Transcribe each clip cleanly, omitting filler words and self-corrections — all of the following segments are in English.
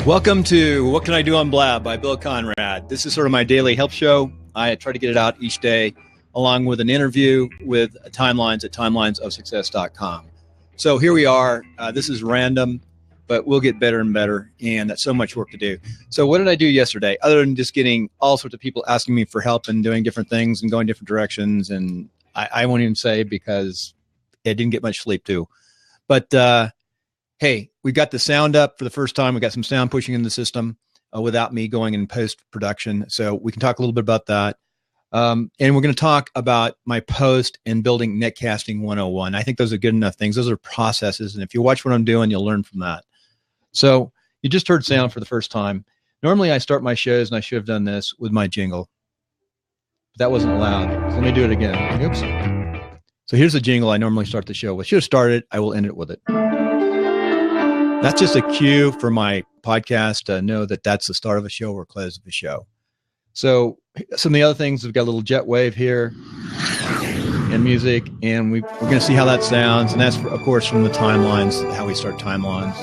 Welcome to What Can I Do on Blab by Bill Conrad. This is sort of my daily help show. I try to get it out each day along with an interview with timelines at timelinesofsuccess.com. So here we are. This is random, but we'll get better and better, and that's so much work to do. So what did I do yesterday other than just getting all sorts of people asking me for help and doing different things and going different directions? And I won't even say because I didn't get much sleep too. But hey, we got the sound up for the first time. We got some sound pushing in the system without me going in post-production. So we can talk a little bit about that. And we're going to talk about my post and building Netcasting 101. I think those are good enough things. Those are processes. And if you watch what I'm doing, you'll learn from that. So you just heard sound for the first time. Normally I start my shows, and I should have done this with my jingle. But that wasn't loud. So let me do it again. Oops. So here's the jingle I normally start the show with. Should have started. I will end it with it. That's just a cue for my podcast to know that that's the start of a show or close of a show. So some of the other things, we've got a little jet wave here and music, and we're going to see how that sounds. And that's, of course, from the timelines, how we start timelines.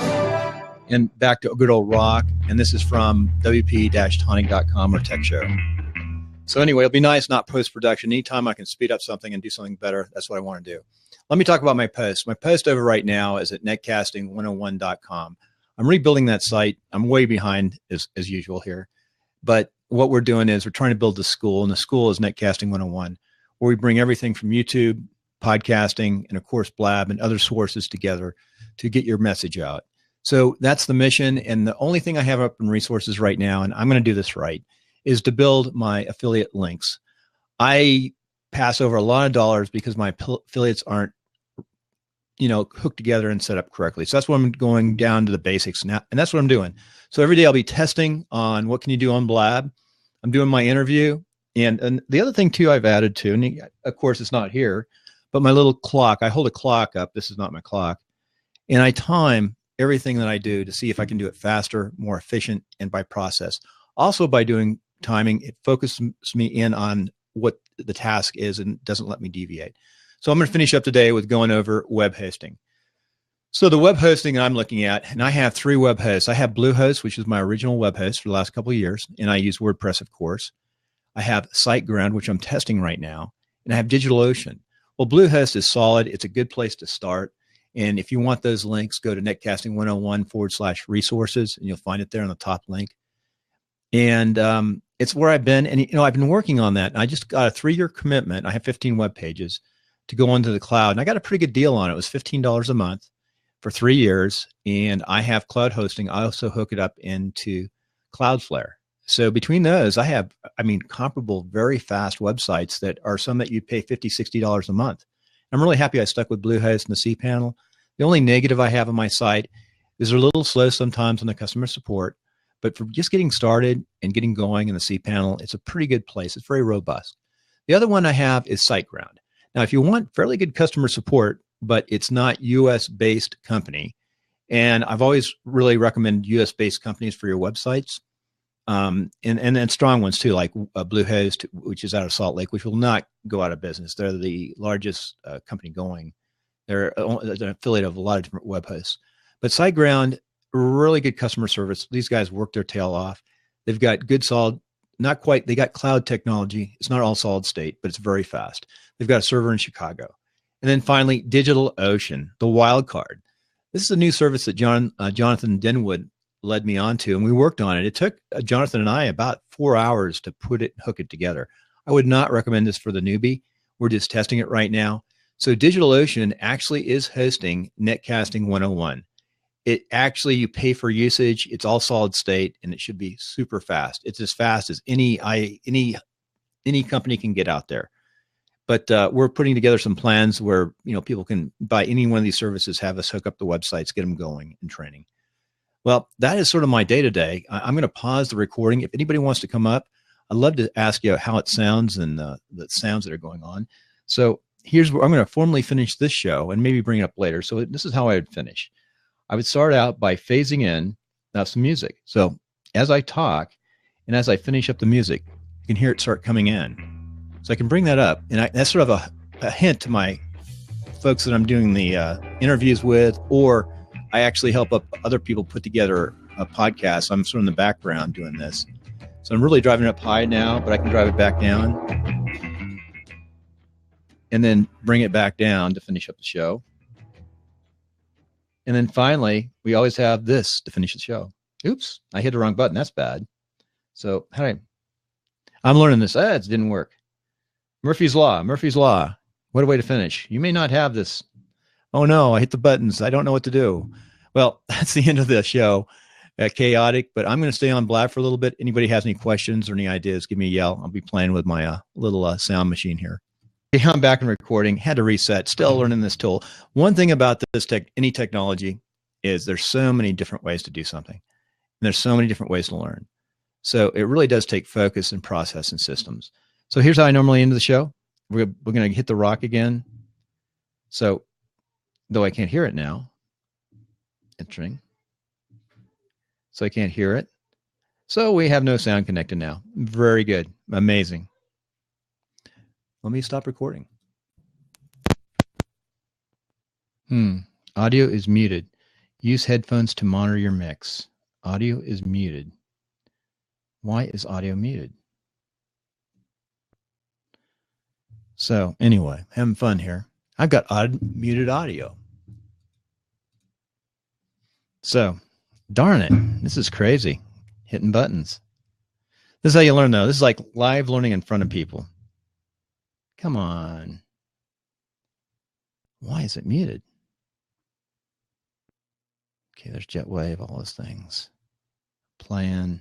And back to good old rock. And this is from wp-tonic.com or Tech Show. So anyway, it'll be nice, not post-production. Anytime I can speed up something and do something better, that's what I want to do. Let me talk about my post. My post over right now is at netcasting101.com. I'm rebuilding that site. I'm way behind as usual here. But what we're doing is we're trying to build the school, and the school is Netcasting 101, where we bring everything from YouTube, podcasting, and of course, Blab and other sources together to get your message out. So that's the mission. And the only thing I have up in resources right now, and I'm going to do this right, is to build my affiliate links. I pass over a lot of dollars because my affiliates aren't hooked together and set up correctly. So that's why I'm going down to the basics now. And that's what I'm doing. So every day I'll be testing on what can you do on Blab. I'm doing my interview. And the other thing too, I've added to, and of course it's not here, but my little clock, I hold a clock up. This is not my clock. And I time everything that I do to see if I can do it faster, more efficient, and by process. Also by doing timing, it focuses me in on what the task is and doesn't let me deviate. So I'm going to finish up today with going over web hosting. So the web hosting I'm looking at, and I have 3 web hosts. I have Bluehost, which is my original web host for the last couple of years, and I use WordPress, of course. I have SiteGround, which I'm testing right now, and I have DigitalOcean. Well, Bluehost is solid. It's a good place to start. And if you want those links, go to netcasting101/resources, and you'll find it there on the top link. And it's where I've been. And, I've been working on that. And I just got a 3-year commitment. I have 15 web pages to go onto the cloud. And I got a pretty good deal on it. It was $15 a month for 3 years. And I have cloud hosting. I also hook it up into Cloudflare. So between those, I have, comparable, very fast websites that are some that you pay $50, $60 a month. I'm really happy I stuck with Bluehost and the cPanel. The only negative I have on my site is they're a little slow sometimes on the customer support. But for just getting started and getting going in the cPanel, it's a pretty good place. It's very robust. The other one I have is SiteGround. Now, if you want fairly good customer support, but it's not US-based company, and I've always really recommended US-based companies for your websites, and strong ones too, like Bluehost, which is out of Salt Lake, which will not go out of business. They're the largest company going. They're an affiliate of a lot of different web hosts. But SiteGround, really good customer service. These guys work their tail off. They've got good solid, not quite, they got cloud technology. It's not all solid state, but it's very fast. They've got a server in Chicago. And then finally, DigitalOcean, the wild card. This is a new service that Jonathan Denwood led me on to, and we worked on it. It took Jonathan and I about 4 hours to hook it together. I would not recommend this for the newbie. We're just testing it right now. So DigitalOcean actually is hosting Netcasting 101. It actually, you pay for usage. It's all solid state, and it should be super fast. It's as fast as any company can get out there. But we're putting together some plans where people can buy any one of these services, have us hook up the websites, get them going and training. Well, that is sort of my day-to-day. I'm going to pause the recording. If anybody wants to come up, I'd love to ask you how it sounds and the sounds that are going on. So here's where I'm going to formally finish this show and maybe bring it up later. So this is how I would finish. I would start out by phasing in some music. So as I talk and as I finish up the music, you can hear it start coming in. So I can bring that up. And that's sort of a hint to my folks that I'm doing the interviews with, or I actually help up other people put together a podcast. I'm sort of in the background doing this. So I'm really driving it up high now, but I can drive it back down and then bring it back down to finish up the show. And then finally, we always have this to finish the show. Oops, I hit the wrong button. That's bad. So I'm learning this. It didn't work. Murphy's Law. Murphy's Law. What a way to finish. You may not have this. Oh no, I hit the buttons. I don't know what to do. Well, that's the end of the show. Chaotic, but I'm going to stay on Blab for a little bit. Anybody has any questions or any ideas, give me a yell. I'll be playing with my little sound machine here. Okay, I'm back and recording. Had to reset. Still learning this tool. One thing about this any technology is there's so many different ways to do something. And there's so many different ways to learn. So it really does take focus and process and systems. So here's how I normally end the show. We're going to hit the rock again. So though I can't hear it now, entering. So I can't hear it. So we have no sound connected now. Very good. Amazing. Let me stop recording. Audio is muted. Use headphones to monitor your mix. Audio is muted. Why is audio muted? So anyway, having fun here. I've got muted audio. So, darn it. This is crazy. Hitting buttons. This is how you learn, though. This is like live learning in front of people. Come on. Why is it muted? Okay, there's Jetwave, all those things. Plan,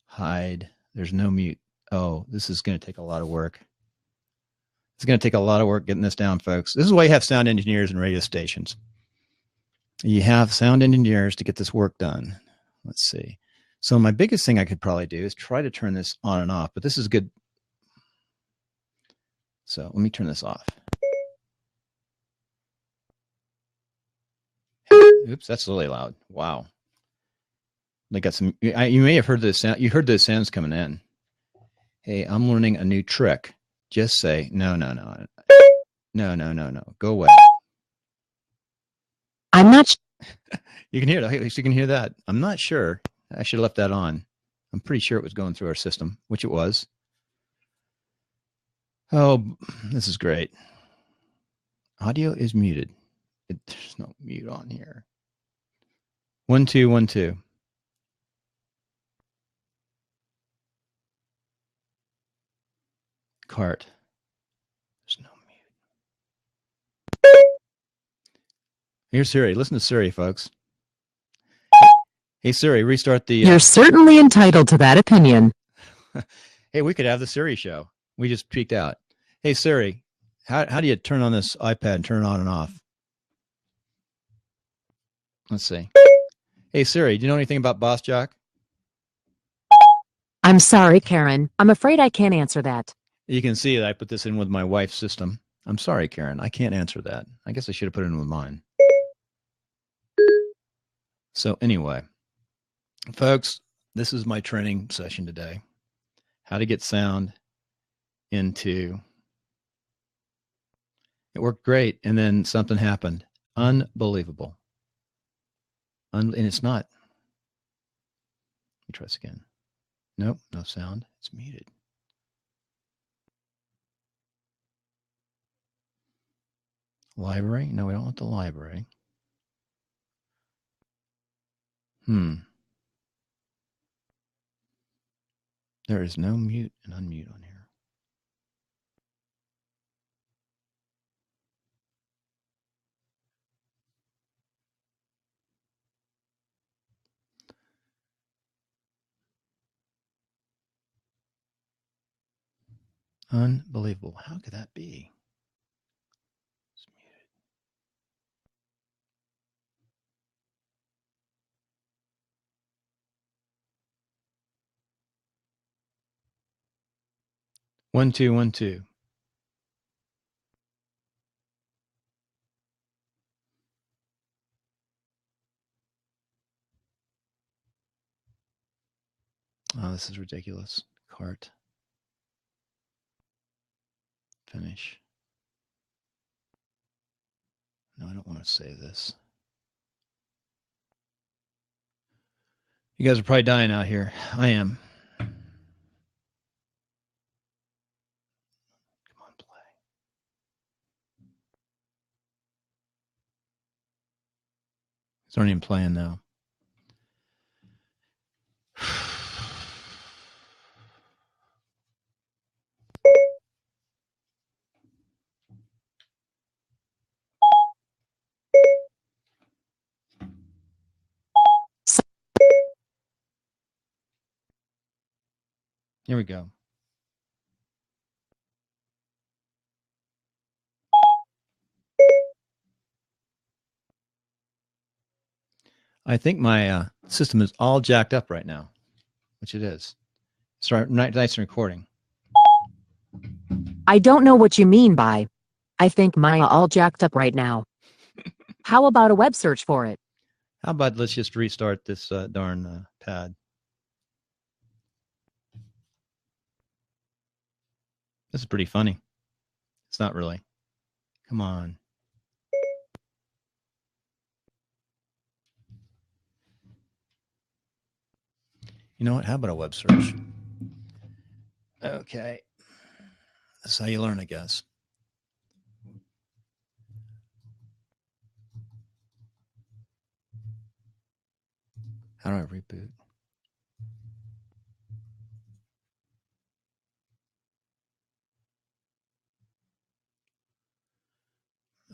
hide. There's no mute. Oh, this is going to take a lot of work. It's going to take a lot of work getting this down, folks. This is why you have sound engineers and radio stations. You have sound engineers to get this work done. Let's see. So my biggest thing I could probably do is try to turn this on and off, but this is good. So let me turn this off. Oops, that's really loud. Wow. They got some, you may have heard the sound. You heard those sounds coming in. Hey, I'm learning a new trick. Just say, no. Go away. I'm not. You can hear it. At least you can hear that. I'm not sure. I should have left that on. I'm pretty sure it was going through our system, which it was. Oh, this is great. Audio is muted. There's no mute on here. 1 2 1 2. Cart. There's no mute. Here's Siri. Listen to Siri, folks. Hey Siri, restart the. You're certainly entitled to that opinion. Hey, we could have the Siri show. We just peeked out. Hey Siri, how do you turn on this iPad and turn it on and off? Let's see. Hey Siri, do you know anything about BossJock? I'm sorry, Karen. I'm afraid I can't answer that. You can see that I put this in with my wife's system. I'm sorry, Karen. I can't answer that. I guess I should have put it in with mine. So anyway, folks, this is my training session today. How to get sound into. It worked great, and then something happened. Unbelievable. And it's not. Let me try this again. Nope, no sound. It's muted. Library? No, we don't want the library. There is no mute and unmute on here. Unbelievable. How could that be? It's muted. One, two, 1 2. Oh, this is ridiculous. Cart. Finish. No, I don't want to save this. You guys are probably dying out here. I am. Come on, play. It's not even playing now. Here we go. I think my system is all jacked up right now, which it is. It's right, nice and recording. I don't know what you mean by, I think Maya all jacked up right now. How about a web search for it? How about let's just restart this darn pad. This is pretty funny. It's not really. Come on. You know what? How about a web search? Okay. That's how you learn, I guess. How do I reboot?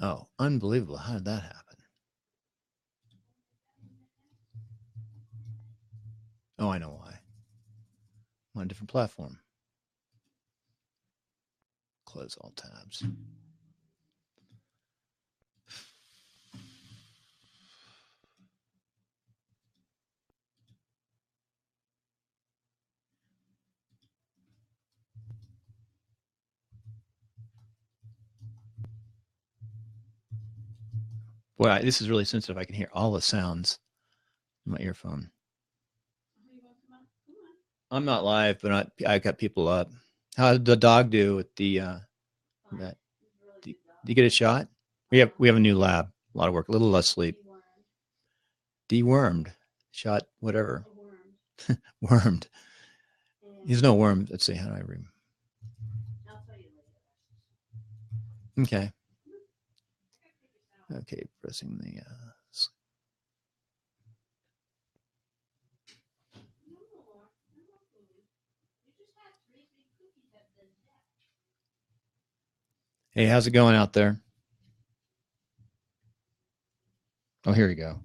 Oh, unbelievable. How did that happen? Oh, I know why. I'm on a different platform. Close all tabs. Boy, this is really sensitive. I can hear all the sounds in my earphone. I'm not live, but I got people up. How did the dog do with the that? Did you get a shot? We have a new lab. A lot of work, a little less sleep. Dewormed, shot, whatever. Wormed. He's no worm. Let's see. How do I read? Okay. Okay, pressing the. Hey, how's it going out there? Oh, here we go.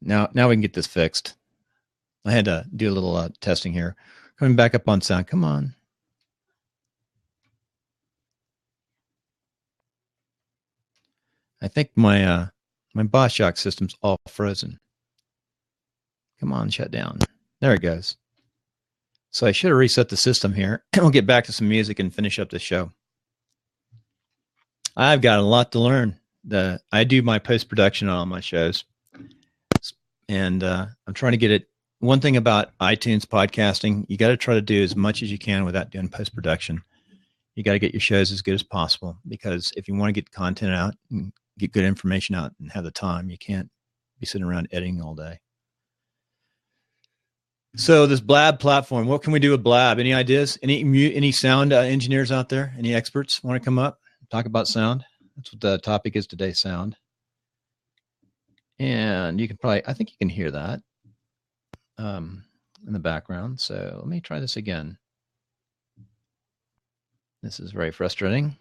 Now we can get this fixed. I had to do a little testing here. Coming back up on sound. Come on. I think my BossJock system's all frozen. Come on, shut down. There it goes. So I should have reset the system here. We'll get back to some music and finish up the show. I've got a lot to learn. I do my post-production on all my shows. And I'm trying to get it. One thing about iTunes podcasting, you got to try to do as much as you can without doing post-production. You got to get your shows as good as possible, because if you want to get content out and get good information out and have the time, you can't be sitting around editing all day. So this Blab platform, what can we do with Blab? Any ideas? Any sound engineers out there? Any experts want to come up, talk about sound? That's what the topic is today, sound. And you can probably, I think you can hear that in the background. So let me try this again. This is very frustrating.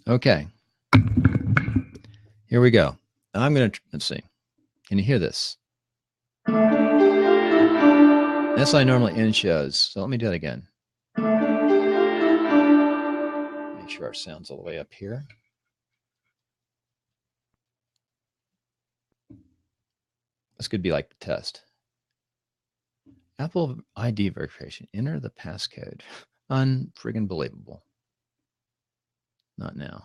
Okay. Here we go. I'm going to, let's see. Can you hear this? That's how I normally end shows. So let me do it again. Make sure our sound's all the way up here. This could be like the test. Apple ID verification. Enter the passcode. Unfriggin' believable. Not now.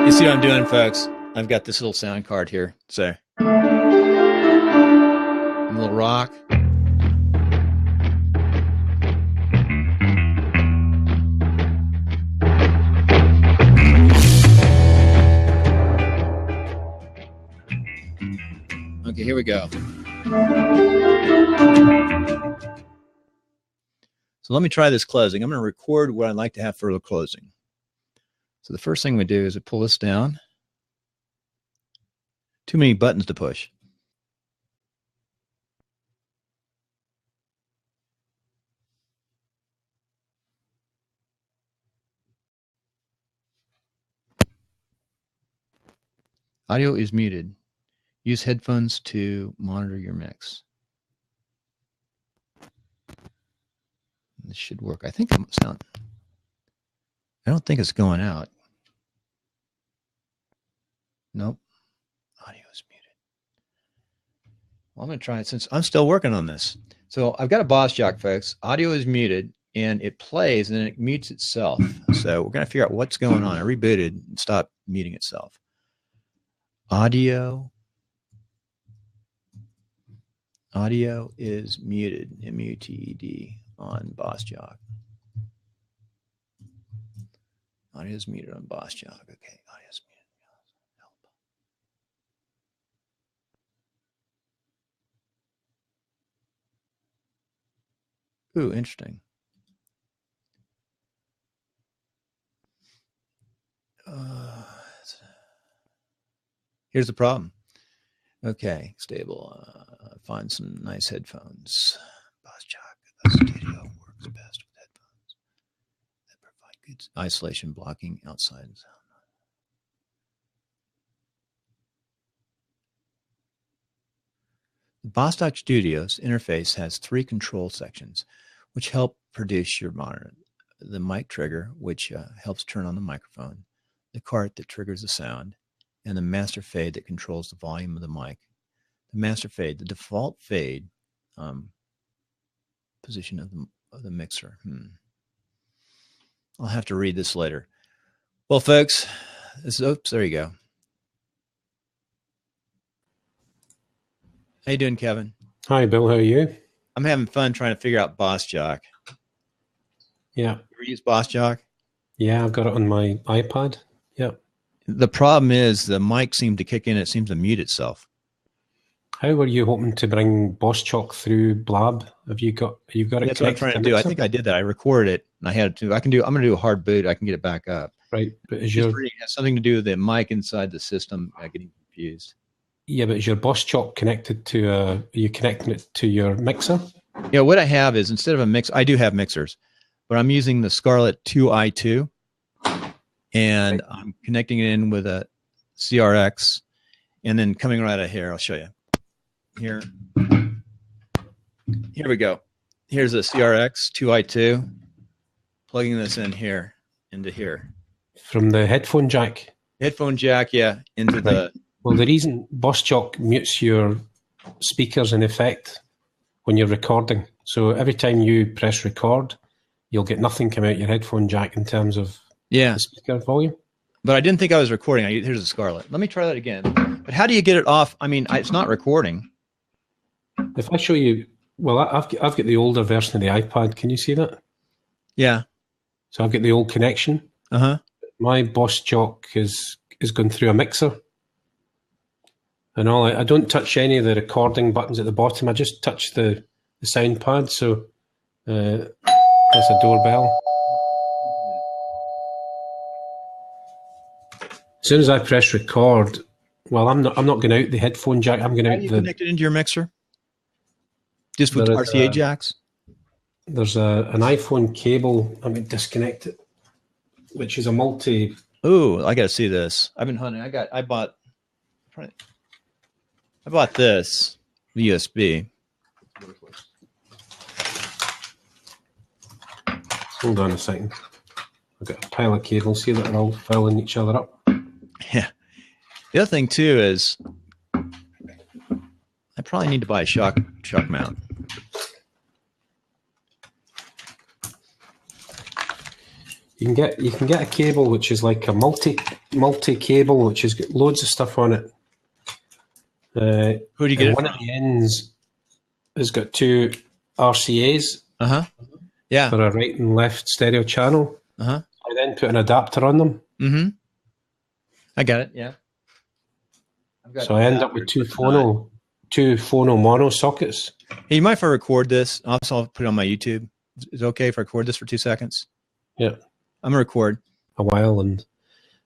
You see what I'm doing, folks? I've got this little sound card here. So, a little rock. Okay, here we go. So let me try this closing. I'm going to record what I'd like to have for the closing. So the first thing we do is we pull this down. Too many buttons to push. Audio is muted. Use headphones to monitor your mix. This should work. I think I'm sound. I don't think it's going out. Nope. Audio is muted. Well, I'm going to try it since I'm still working on this. So I've got a BossJock, folks. Audio is muted, and it plays, and then it mutes itself. So we're going to figure out what's going on. I rebooted and stopped muting itself. Audio is muted, M-U-T-E-D, on BossJock. Audio is muted on BossJock. Okay, audio is muted. Help. Ooh, interesting. Here's the problem. Okay, stable. Find some nice headphones. BossJock, the studio works best with headphones that provide good isolation, blocking outside sound. The BossJock Studio's interface has 3 control sections, which help produce your monitor. The mic trigger, which helps turn on the microphone, the cart that triggers the sound, and the master fade that controls the volume of the mic. The master fade, the default fade position of the mixer. I'll have to read this later. Well, folks, oops, there you go. How you doing, Kevin? Hi, Bill. How are you? I'm having fun trying to figure out BossJock. Yeah. You ever use BossJock? Yeah, I've got it on my iPad. Yeah. The problem is the mic seemed to kick in. It seems to mute itself. How were you hoping to bring BossJock through Blab? Have you got it? That's what I'm trying to do. I think I did that. I recorded it and I had to. I'm going to do a hard boot. I can get it back up. Right, but it has something to do with the mic inside the system. I'm getting confused. Yeah, but is your BossJock connected to? Are you connecting it to your mixer? Yeah, what I have is instead of a mix, I do have mixers, but I'm using the Scarlet 2i2, and right. I'm connecting it in with a CRX, and then coming right out here, I'll show you. Here we go. Here's a CRX 2i2, plugging this in here into here. From the headphone jack? Headphone jack, yeah, into the... Well, the reason BossJock mutes your speakers in effect when you're recording. So every time you press record, you'll get nothing come out your headphone jack in terms of the speaker volume. But I didn't think I was recording. Here's a Scarlet. Let me try that again. But how do you get it off? I mean, it's not recording. If I show you, well, I've got the older version of the iPad. Can you see that? Yeah. So I've got the old connection. Uh-huh. My BossJock is going through a mixer. And I don't touch any of the recording buttons at the bottom. I just touch the sound pad. So that's a doorbell. As soon as I press record, well, I'm not going out the headphone jack. I'm going out the. Connected into your mixer. Just with RCA jacks. There's an iPhone cable. I'm going to disconnect it, which is a multi. Ooh, I got to see this. I've been hunting. I bought this USB. Hold on a second. I've got a pile of cables here that are all filling each other up. Yeah. The other thing too is I probably need to buy a shock mount. You can get a cable which is like a multi cable which has got loads of stuff on it. Who do you get it one from? Of the ends has got 2 RCAs. Yeah. For a right and left stereo channel. I then put an adapter on them. I got it. Yeah. So I end up with 2 phono two phono mono sockets. Hey, you mind if I record this? Also, I'll put it on my YouTube. Is it okay if I record this for 2 seconds? Yeah. I'm gonna record. A while and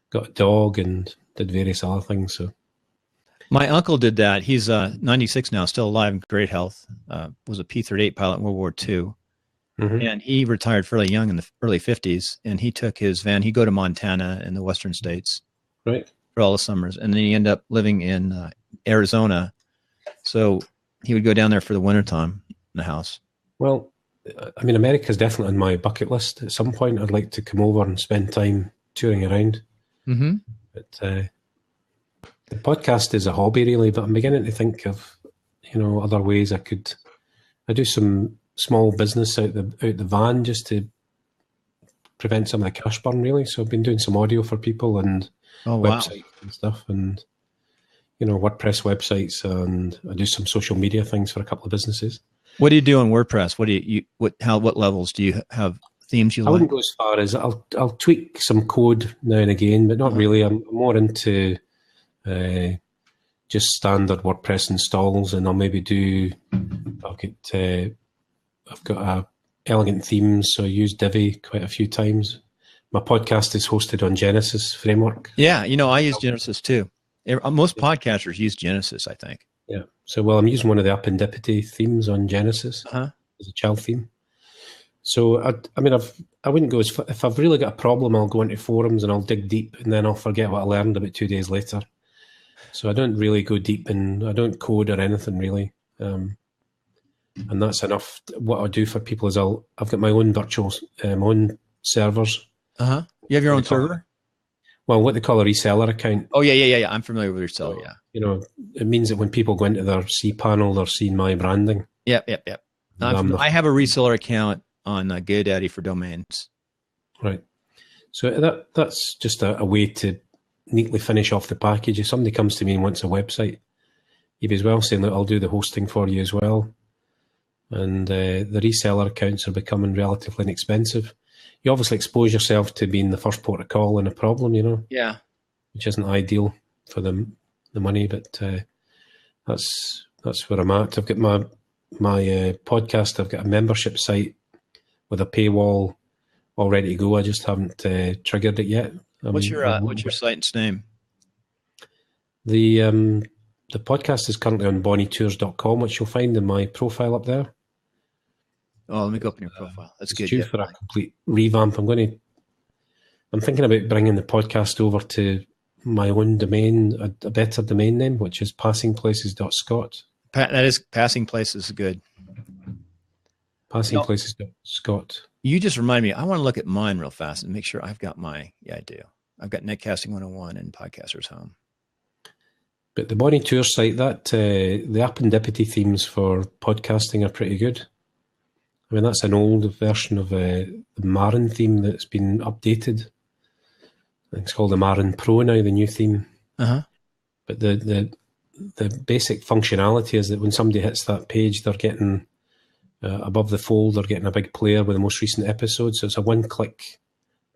got a dog and did various other things. So my uncle did that. He's 96 now, still alive in great health. Was a P-38 pilot in World War II. Mm-hmm. And he retired fairly young in the early 50s. And he took his van. He'd go to Montana and the western states, right, for all the summers. And then he ended up living in Arizona. So he would go down there for the wintertime in the house. Well, I mean, America's definitely on my bucket list. At some point, I'd like to come over and spend time touring around. Mm-hmm. But the podcast is a hobby, really. But I'm beginning to think of, other ways I do some small business out the van just to prevent some of the cash burn, really. So I've been doing some audio for people and websites and stuff, and WordPress websites, and I do some social media things for a couple of businesses. What do you do on WordPress? What levels do you have themes you like? I wouldn't go as far as I'll tweak some code now and again, but not really. I'm more into just standard WordPress installs, and I'll maybe I've got a elegant themes, so I use Divi quite a few times. My podcast is hosted on Genesis framework. Yeah, I use Genesis too. Most podcasters use Genesis, I think. Yeah. So, I'm using one of the Appendipity themes on Genesis as a child theme. So, I wouldn't go as far. If I've really got a problem, I'll go into forums and I'll dig deep, and then I'll forget what I learned about 2 days later. So I don't really go deep, and I don't code or anything really. And that's enough. What I do for people is I've got my own virtual, my own servers. You have your own server? Well, what they call a reseller account. Oh, yeah. I'm familiar with reseller, yeah. It means that when people go into their cPanel, they're seeing my branding. Yep. I have a reseller account on GoDaddy for domains. Right. So that's just a way to neatly finish off the package. If somebody comes to me and wants a website, you'd be as well saying that I'll do the hosting for you as well. And the reseller accounts are becoming relatively inexpensive. You obviously expose yourself to being the first port of call in a problem, Yeah. Which isn't ideal for the money, but that's where I'm at. I've got my podcast. I've got a membership site with a paywall all ready to go. I just haven't triggered it yet. What's your site's name? The podcast is currently on bonnietours.com, which you'll find in my profile up there. Oh, let me go open your profile. That's good. It's due for a complete revamp. I'm thinking about bringing the podcast over to my own domain, a better domain name, which is passingplaces.scot. That is Passing Places good. Passingplaces.scot. You just remind me. I want to look at mine real fast and make sure I've got my. Yeah, I do. I've got Netcasting 101 and Podcaster's Home. But the Bonnie Tour site, the Appendipity themes for podcasting are pretty good. I mean, that's an old version of the Marin theme that's been updated. I think it's called the Marin Pro now, the new theme. But the basic functionality is that when somebody hits that page, they're getting above the fold, they're getting a big player with the most recent episodes. So it's a one-click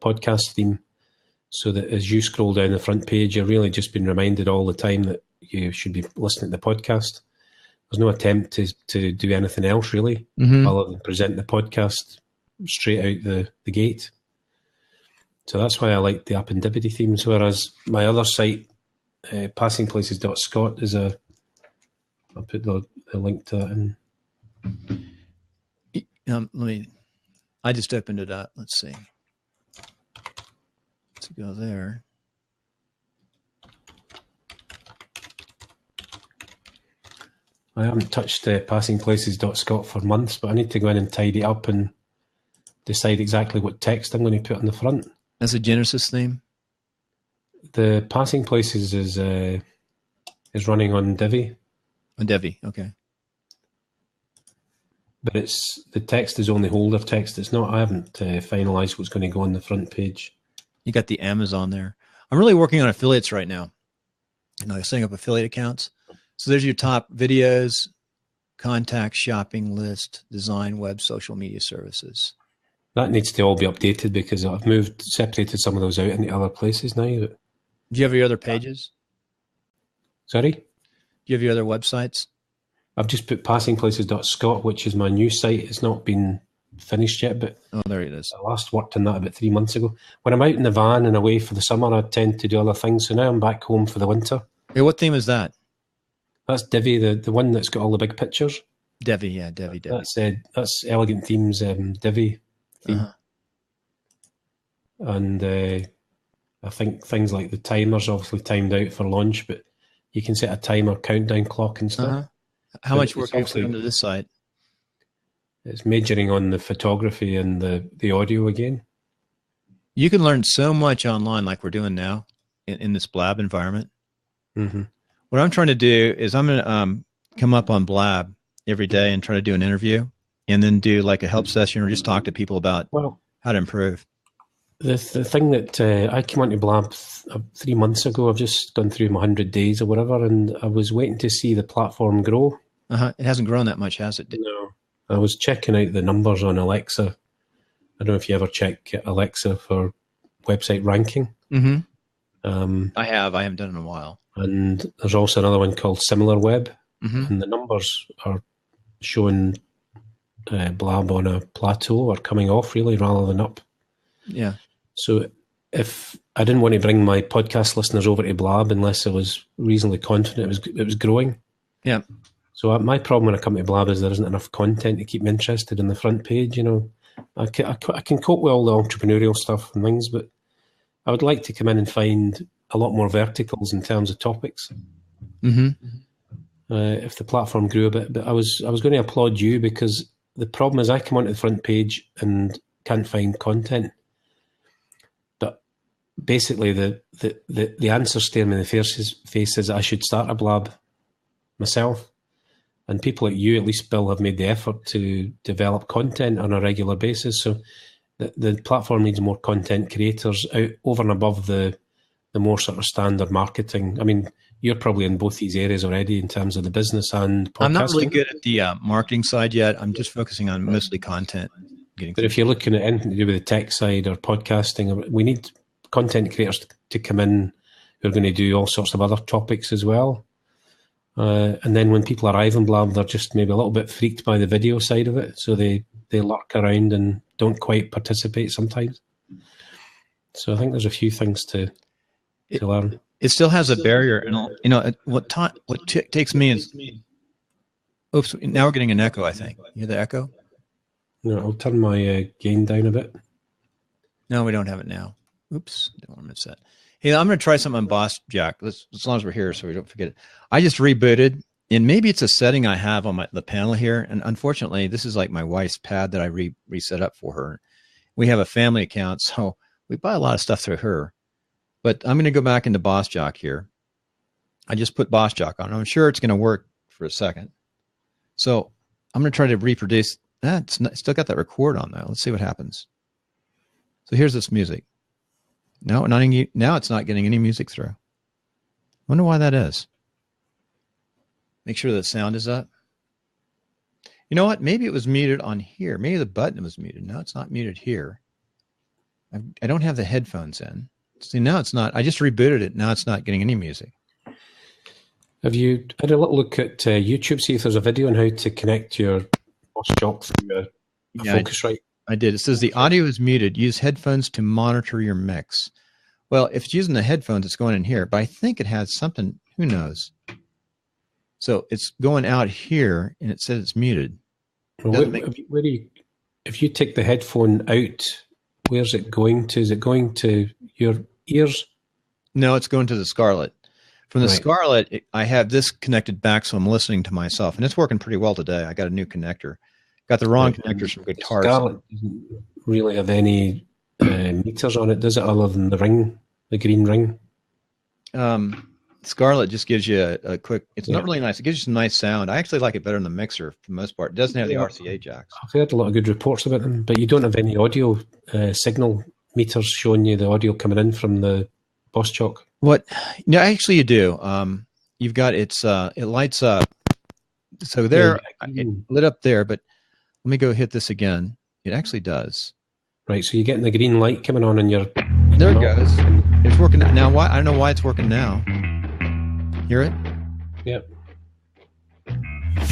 podcast theme. So that as you scroll down the front page, you're really just being reminded all the time that you should be listening to the podcast. There's no attempt to do anything else really, other than present the podcast straight out the gate. So that's why I like the Appendipity themes, whereas my other site, passingplaces.scot, I'll put the link to that in. I just opened it up. Let's see. Let's go there. I haven't touched passingplaces.scot for months, but I need to go in and tidy up and decide exactly what text I'm going to put on the front. That's a Genesis theme? The Passing Places is running on Divi. On Divi, okay. But the text is only holder text. It's not. I haven't finalized what's going to go on the front page. You got the Amazon there. I'm really working on affiliates right now. Setting up affiliate accounts. So there's your top videos, contacts, shopping list, design, web, social media services. That needs to all be updated because I've separated some of those out into other places now. Do you have your other pages? Sorry? Do you have your other websites? I've just put passingplaces.scot, which is my new site. It's not been finished yet, but there it is. I last worked on that about 3 months ago. When I'm out in the van and away for the summer, I tend to do other things. So now I'm back home for the winter. Hey, what theme is that? That's Divi, the one that's got all the big pictures. Divi, yeah, Divi. That's Elegant Themes Divi theme. And I think things like the timer's obviously timed out for launch, but you can set a timer, countdown clock and stuff. How much work have you put into this site? It's majoring on the photography and the audio again. You can learn so much online like we're doing now in this Blab environment. Mm-hmm. What I'm trying to do is I'm going to come up on Blab every day and try to do an interview and then do like a help session or just talk to people about how to improve. The thing that I came onto Blab 3 months ago, I've just gone through my 100 days or whatever, and I was waiting to see the platform grow. It hasn't grown that much, has it? No. I was checking out the numbers on Alexa. I don't know if you ever check Alexa for website ranking. Mm-hmm. I haven't done it in a while. And there's also another one called SimilarWeb, and the numbers are showing Blab on a plateau or coming off really rather than up. Yeah. So if I didn't want to bring my podcast listeners over to Blab unless I was reasonably confident it was growing. Yeah. So my problem when I come to Blab is there isn't enough content to keep me interested in the front page. You know, I can cope with all the entrepreneurial stuff and things, but I would like to come in and find a lot more verticals in terms of topics. If the platform grew a bit, but I was going to applaud you because the problem is I come onto the front page and can't find content. But basically, the answer staring me in the face is I should start a Blab myself. And people like you, at least Bill, have made the effort to develop content on a regular basis. So the platform needs more content creators out over and above the more sort of standard marketing. I mean, you're probably in both these areas already in terms of the business and podcasting. I'm not really good at the marketing side yet. I'm just focusing on mostly content. But if you're looking at anything to do with the tech side or podcasting, we need content creators to come in who are going to do all sorts of other topics as well. And then when people arrive in Blab, they're just maybe a little bit freaked by the video side of it. So they lurk around and don't quite participate sometimes. So I think there's a few things to learn. It still has a barrier. And, you know, what takes me is, oops, now we're getting an echo, I think. You hear the echo? No, I'll turn my gain down a bit. No, we don't have it now. Oops, don't want to miss that. Hey, I'm going to try something on BossJock, as long as we're here so we don't forget it. I just rebooted, and maybe it's a setting I have on the panel here. And unfortunately, this is like my wife's pad that I reset up for her. We have a family account, so we buy a lot of stuff through her. But I'm going to go back into BossJock here. I just put BossJock on. I'm sure it's going to work for a second. So I'm going to try to reproduce that. Still got that record on there. Let's see what happens. So here's this music. Now it's not getting any music through. Wonder why that is. Make sure the sound is up. You know what? Maybe it was muted on here. Maybe the button was muted. No, it's not muted here. I don't have the headphones in. See, now it's not. I just rebooted it. Now it's not getting any music. Have you had a little look at YouTube, see if there's a video on how to connect your BossJock through a Focusrite? I did. It says the audio is muted. Use headphones to monitor your mix. Well, if it's using the headphones, it's going in here. But I think it has something. Who knows? So it's going out here, and it says it's muted. Well, if you take the headphone out, where's it going to? Is it going to your ears? No, it's going to the Scarlet. From the Scarlet, I have this connected back, so I'm listening to myself. And it's working pretty well today. I got a new connector. Got the wrong connectors from guitars. Scarlet doesn't really have any meters on it, does it, other than the ring, the green ring? Scarlet just gives you a quick, it's not really nice. It gives you some nice sound. I actually like it better than the mixer for the most part. It doesn't have the RCA jacks. I've heard a lot of good reports about them, but you don't have any audio signal meters showing you the audio coming in from the BossJock. What? No, actually you do. You've got it lights up. So there, it lit up there, but let me go hit this again. It actually does. Right, so you're getting the green light coming on in your... There it goes. It's working now. Why? I don't know why it's working now. Hear it? Yep.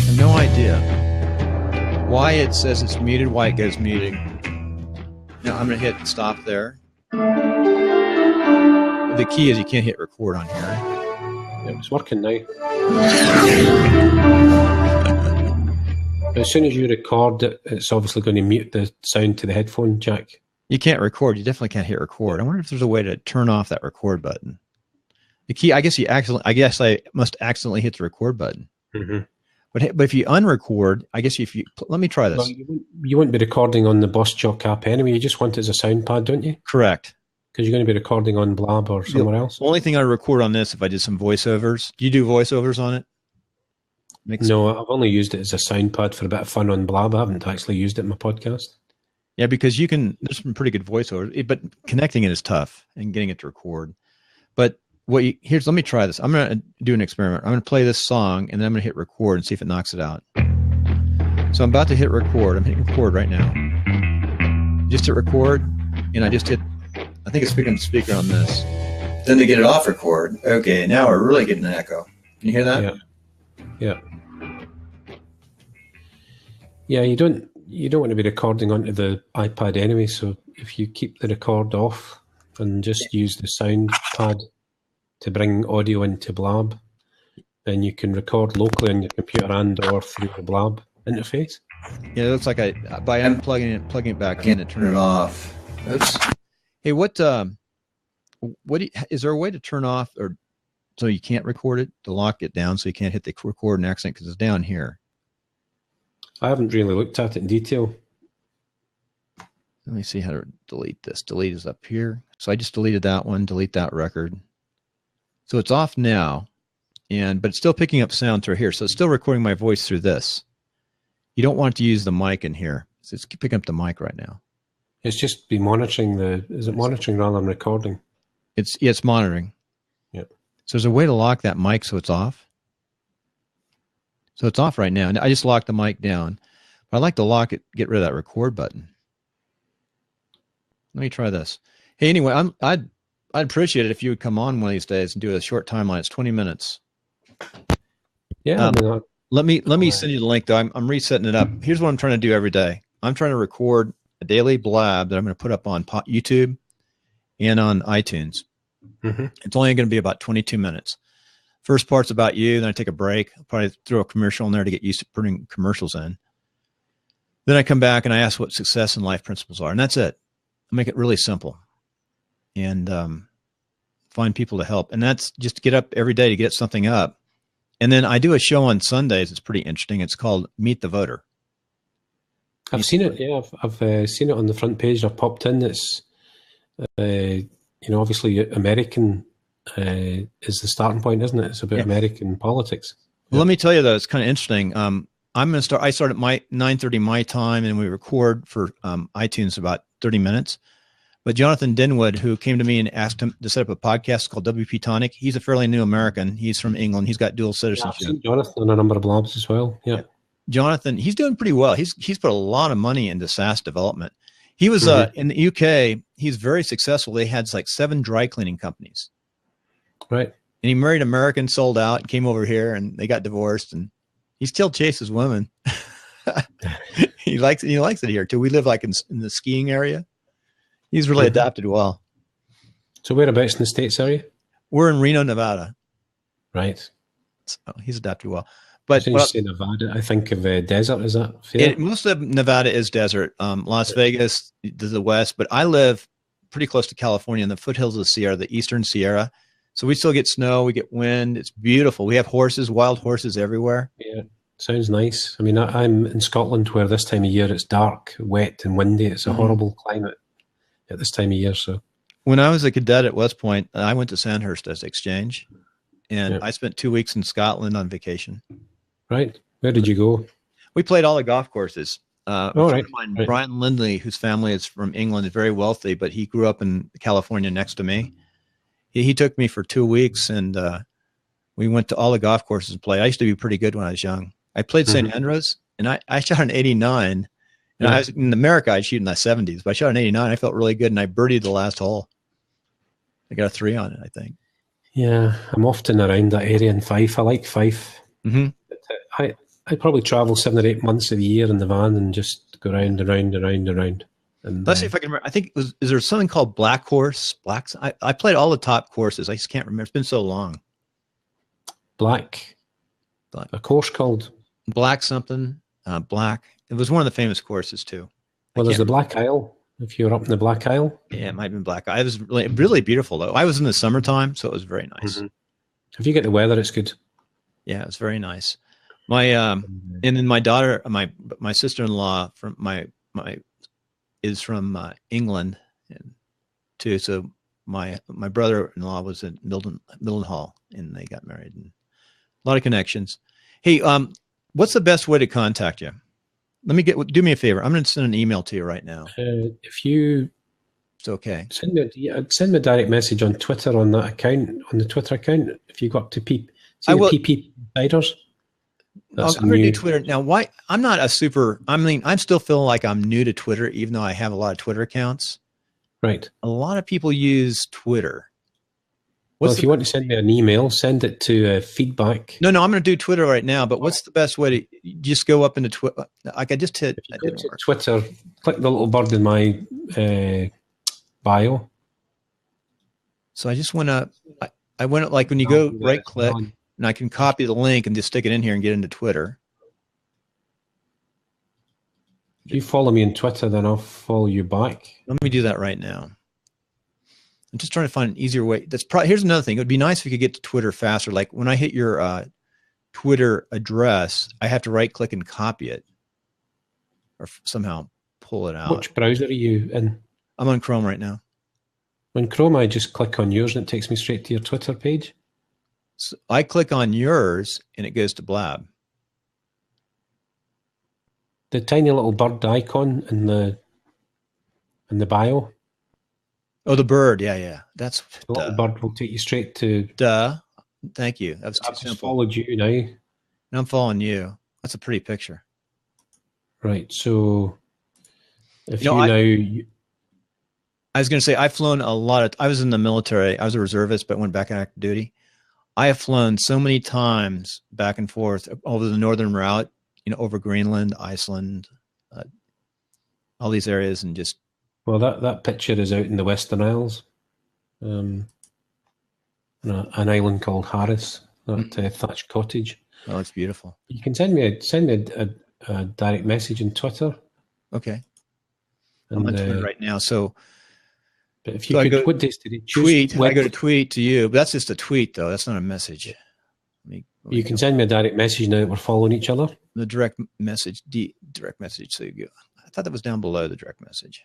have no idea why it says it's muted, why it goes muted. Now I'm going to hit stop there. The key is you can't hit record on here. Yeah, it's working now. As soon as you record it, it's obviously going to mute the sound to the headphone jack. You can't record. You definitely can't hit record. I wonder if there's a way to turn off that record button. The key, I guess I must accidentally hit the record button. Mm-hmm. But if you unrecord, I guess let me try this. Well, you won't be recording on the BossJock app anyway. You just want it as a sound pad, don't you? Correct. Because you're going to be recording on Blab or somewhere else. The only thing I record on this if I did some voiceovers. Do you do voiceovers on it? No, I've only used it as a sound pad for a bit of fun on Blab. I haven't actually used it in my podcast. Yeah, because there's some pretty good voiceovers, but connecting it is tough and getting it to record. But let me try this. I'm going to do an experiment. I'm going to play this song and then I'm going to hit record and see if it knocks it out. So I'm about to hit record. I'm hitting record right now. Just hit record and I think it's picking up the speaker on this. Then to get it off record. Okay, now we're really getting an echo. Can you hear that? Yeah. Yeah, you don't want to be recording onto the iPad anyway, so if you keep the record off and just use the sound pad to bring audio into Blab, then you can record locally on your computer and or through the Blab interface. Yeah, it looks like by unplugging it back in and turn it off. Oops. Hey, is there a way to turn off or so you can't record it, to lock it down so you can't hit the record and accent because it's down here? I haven't really looked at it in detail. Let me see how to delete this. Delete is up here. So I just deleted that one, delete that record. So it's off now, but it's still picking up sound through here. So it's still recording my voice through this. You don't want to use the mic in here. So it's picking up the mic right now. It's just be monitoring is it monitoring rather than recording? It's monitoring. Yeah. So there's a way to lock that mic so it's off. So it's off right now. And I just locked the mic down. But I'd like to lock it, get rid of that record button. Let me try this. Hey, anyway, I'd appreciate it if you would come on one of these days and do a short timeline. It's 20 minutes. Yeah. Let me send you the link though. I'm resetting it up. Here's what I'm trying to do every day. I'm trying to record a daily blab that I'm going to put up on YouTube and on iTunes. Mm-hmm. It's only going to be about 22 minutes. First part's about you. Then I take a break. I'll probably throw a commercial in there to get used to putting commercials in. Then I come back and I ask what success and life principles are. And that's it. I make it really simple and find people to help. And that's just get up every day to get something up. And then I do a show on Sundays. It's pretty interesting. It's called Meet the Voter. I've seen it. Yeah, I've seen it on the front page. I popped in. It's, obviously American is the starting point, isn't it? It's about American politics. Well, let me tell you though, it's kind of interesting. I'm going to start. I start at 9:30 my time, and we record for iTunes about 30 minutes. But Jonathan Dinwood, who came to me and asked him to set up a podcast called WP Tonic, he's a fairly new American. He's from England. He's got dual citizenship. I've seen Jonathan on a number of blabs as well. Yeah. Jonathan, he's doing pretty well. He's put a lot of money into SaaS development. He was in the UK. He's very successful. They had like 7 dry cleaning companies. Right. And he married an American, sold out, came over here, and they got divorced. And he still chases women. He likes it here too. We live like in the skiing area. He's really adapted well. So whereabouts in the States are you? We're in Reno, Nevada. Right. So he's adapted well. But you say Nevada, I think of desert. Is that fair? Most of Nevada is desert. Las Vegas to the west, but I live pretty close to California in the foothills of the Sierra, the Eastern Sierra. So we still get snow, we get wind. It's beautiful. We have horses, wild horses everywhere. Yeah, sounds nice. I mean, I'm in Scotland where this time of year it's dark, wet, and windy. It's a horrible climate at this time of year. So when I was a cadet at West Point, I went to Sandhurst as exchange, and I spent 2 weeks in Scotland on vacation. Right. Where did you go? We played all the golf courses. Right. Brian Lindley, whose family is from England, is very wealthy, but he grew up in California next to me. He took me for 2 weeks, and we went to all the golf courses and played. I used to be pretty good when I was young. I played St. Andrews, and I shot an 89. And I was in America, I'd shoot in the 70s, but I shot an 89. I felt really good, and I birdied the last hole. I got a 3 on it, I think. Yeah, I'm often around that area in Fife. I like Fife. Mm-hmm. I I probably travel 7 or 8 months of the year in the van and just go round and round and round and round. And Let's see if I can remember. I think is there something called Black Horse? I played all the top courses. I just can't remember. It's been so long. Black. A course called Black something. Black. It was one of the famous courses too. Well, there's the Black Isle. If you're up in the Black Isle. Yeah, it might have been Black Isle. It was really, really beautiful though. I was in the summertime, so it was very nice. Mm-hmm. If you get the weather, it's good. Yeah, it was very nice. My and then my daughter, my sister-in-law is from England too. So my brother-in-law was in Mildenhall, and they got married. And a lot of connections. Hey, what's the best way to contact you? Do me a favor. I'm going to send an email to you right now. If you, it's okay. Send me a direct message on Twitter on that account, on the Twitter account. If you go up to PP Insiders. I'm going to do Twitter now. Why? I'm not a super. I mean, I'm still feeling like I'm new to Twitter, even though I have a lot of Twitter accounts. Right. A lot of people use Twitter. Well, if you want to send me an email, send it to feedback. No, I'm going to do Twitter right now. But what's the best way to just go up into Twitter? Like I just hit. If you go to Twitter, click the little bird in my bio. So I just went up. I went up, like when you go right click, and I can copy the link and just stick it in here and get into Twitter. If you follow me on Twitter, then I'll follow you back. Let me do that right now. I'm just trying to find an easier way. Here's another thing. It would be nice if you could get to Twitter faster. Like when I hit your Twitter address, I have to right click and copy it or somehow pull it out. Which browser are you in? I'm on Chrome right now. On Chrome, I just click on yours and it takes me straight to your Twitter page. So I click on yours and it goes to Blab. The tiny little bird icon in the bio. Oh, the bird. Yeah. That's the little bird will take you straight to. Thank you. That was too I've simple. Just followed you now. And I'm following you. That's a pretty picture. Right. So if I was going to say I've flown a lot. I was in the military. I was a reservist, but went back on active duty. I have flown so many times back and forth over the northern route. Over Greenland, Iceland, all these areas, and just. Well, that picture is out in the Western Isles, an island called Harris, that thatched cottage. Oh, it's beautiful. You can send me a direct message on Twitter. Okay. I'm on Twitter right now. So, but if you could, what days did it tweet? I go to tweet to you, but that's just a tweet, though. That's not a message. You can send me a direct message now that we're following each other. The direct message, So you go. I thought that was down below the direct message.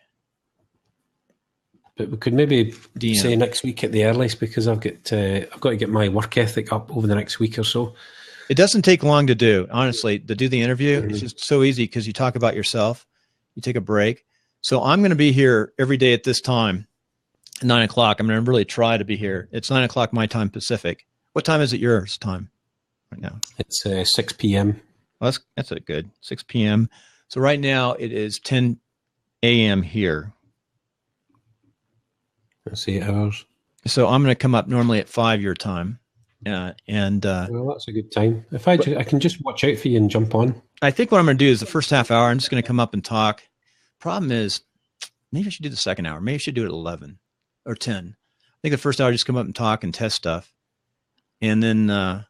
But we could maybe DM. Say next week at the earliest, because I've got to get my work ethic up over the next week or so. It doesn't take long to do, honestly, to do the interview. Mm-hmm. It's just so easy because you talk about yourself, you take a break. So I'm going to be here every day at this time, 9 o'clock. I'm going to really try to be here. It's 9 o'clock my time Pacific. What time is it yours time right now? It's 6 p.m. Well, that's a good 6 p.m. So right now it is 10 a.m. here. That's 8 hours. So I'm going to come up normally at 5 your time. Well, that's a good time. If I can just watch out for you and jump on. I think what I'm going to do is the first half hour, I'm just going to come up and talk. Problem is, maybe I should do the second hour. Maybe I should do it at 11 or 10. I think the first hour, just come up and talk and test stuff. And then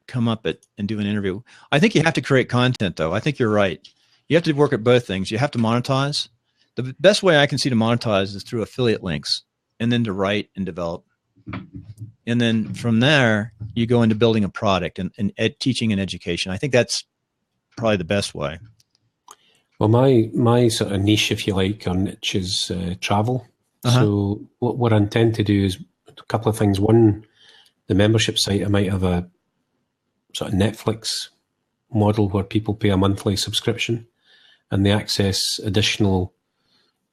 come up and do an interview. I think you have to create content, though. I think you're right. You have to work at both things. You have to monetize. The best way I can see to monetize is through affiliate links, and then to write and develop. And then from there, you go into building a product and teaching and education. I think that's probably the best way. Well, my sort of niche, if you like, or niche is travel. Uh-huh. So what I intend to do is a couple of things. One, the membership site, I might have a sort of Netflix model where people pay a monthly subscription and they access additional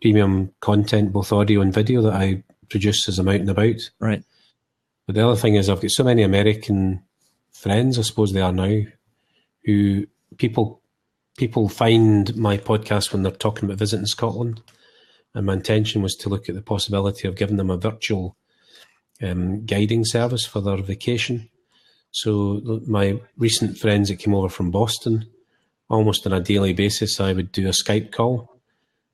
premium content, both audio and video, that I produce as I'm out and about. Right. But the other thing is I've got so many American friends, I suppose they are now, who people find my podcast when they're talking about visiting Scotland. And my intention was to look at the possibility of giving them a virtual guiding service for their vacation. So my recent friends that came over from Boston, almost on a daily basis, I would do a Skype call,